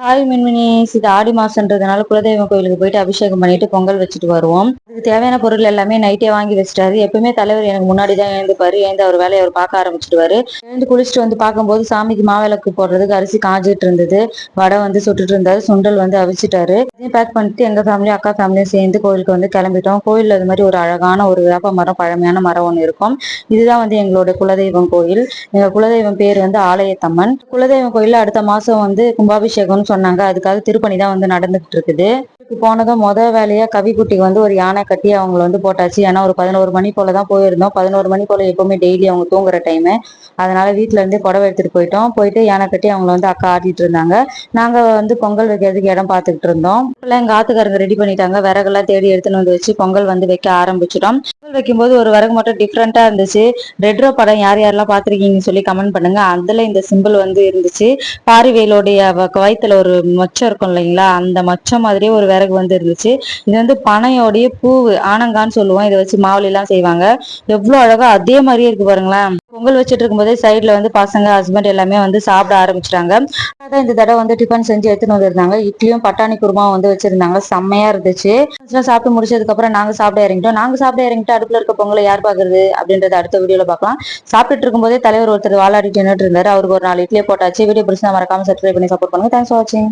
Hi மின்மினிஸ், இது ஆடி மாசம்ன்றதுனால குலதெய்வம் கோயிலுக்கு போயிட்டு அபிஷேகம் பண்ணிட்டு பொங்கல் வச்சுட்டு வருவோம். அதுக்கு தேவையான பொருள் எல்லாமே நைட்டே வாங்கி வச்சிட்டாரு. எப்பவுமே தலைவர் எனக்கு முன்னாடி தான் எழுந்துப்பாரு. எழுந்து அவர் வேலையை அவர் பார்க்க ஆரம்பிச்சிடுவாரு. எழுந்து குளிச்சுட்டு வந்து பார்க்கும்போது சாமிக்கு மாவிளக்கு போடுறதுக்கு அரிசி காஞ்சிட்டு இருந்தது. வடை வந்து சுட்டுட்டு இருந்தாரு. சுண்டல் வந்து அவிச்சிட்டாரு. இதையும் பேக் பண்ணிட்டு எங்க ஃபேமிலியும் அக்கா ஃபேமிலியும் சேர்ந்து கோயிலுக்கு வந்து கிளம்பிட்டோம். கோயில்ல அது மாதிரி ஒரு அழகான ஒரு வேப்ப மரம், பழமையான மரம் ஒன்று இருக்கும். இதுதான் வந்து எங்களோட குலதெய்வம் கோயில். எங்க குலதெய்வம் பேர் வந்து ஆலயத்தம்மன். குலதெய்வம் கோயில்ல அடுத்த மாசம் வந்து கும்பாபிஷேகம் சொன்னாங்க. அதுக்காக திருப்பணி தான் வந்து நடந்துட்டு இருக்குது. போனதும் வேலையா கவிக்குட்டிக்கு வந்து ஒரு யானை கட்டி அவங்களை வந்து போட்டாச்சு. ஏன்னா ஒரு 11 மணி போலதான் போயிருந்தோம். 11 மணி போல எப்பவுமே டெய்லி அவங்க தூங்குற டைமு. அதனால வீட்டுல இருந்தே புடவை எடுத்துட்டு போயிட்டோம். போயிட்டு யானை கட்டி அவங்களை வந்து அக்கா ஆட்டிட்டு இருந்தாங்க. நாங்க வந்து பொங்கல் வைக்கிறதுக்கு இடம் பார்த்துக்கிட்டு இருந்தோம். எங்க ஆத்துக்காரங்க ரெடி பண்ணிட்டாங்க. விறகெல்லாம் தேடி எடுத்துன்னு வந்து வச்சு பொங்கல் வந்து வைக்க ஆரம்பிச்சிட்டோம். பொங்கல் வைக்கும்போது ஒரு விறகு மட்டும் டிஃப்ரெண்டா இருந்துச்சு. ரெட்ரோ படம் யார் யாரெல்லாம் பார்த்திருக்கீங்கன்னு சொல்லி கமெண்ட் பண்ணுங்க. அதுல இந்த சிம்பிள் வந்து இருந்துச்சு. பாரிவேலுடைய வயிற்றுல ஒரு மொச்சம் இருக்கும் இல்லைங்களா, அந்த மொச்சம் மாதிரியே ஒரு விறகு வந்து இருந்துச்சு. இது வந்து பனையோடைய பூவு, ஆனங்கான்னு சொல்லுவோம். இதை வச்சு மாவுளி எல்லாம் செய்வாங்க. எவ்வளவு அழகா அதே மாதிரியே இருக்கு பாருங்களேன். பொங்கல் வச்சுட்டு இருக்கும்போதே சைட்ல வந்து பசங்க ஹஸ்பண்ட் எல்லாமே வந்து சாப்பிட ஆரம்பிச்சிட்டாங்க. இந்த தடவை வந்து டிஃபன் செஞ்சு எடுத்துன்னு வந்திருந்தாங்க. இட்லியும் பட்டாணி குருமா வந்து வச்சிருந்தாங்க. செம்மையா இருந்துச்சு. சாப்பிட்டு முடிச்சதுக்கு அப்புறம் நாங்க சாப்பிட இறங்கிட்டோம். நாங்க சாப்பிட இறங்கிட்டு அடுப்புல இருக்க பொங்கலை யார் பாக்குறது அப்படின்றத அடுத்த வீடியோல பார்க்கலாம். சாப்பிட்டுட்டு இருக்கும்போதே தலைவர் ஒருத்தர் வாழாடிட்டு நின்றுட்டு இருந்தாரு. அவருக்கு ஒரு 4 இட்லியை போட்டாச்சு. வீடியோ பிடிச்சா மறக்காம சப்ஸ்கிரைப் பண்ணி சப்போர்ட் பண்ணுங்க. தேங்க்ஸ் ஃபார் வாட்சிங்.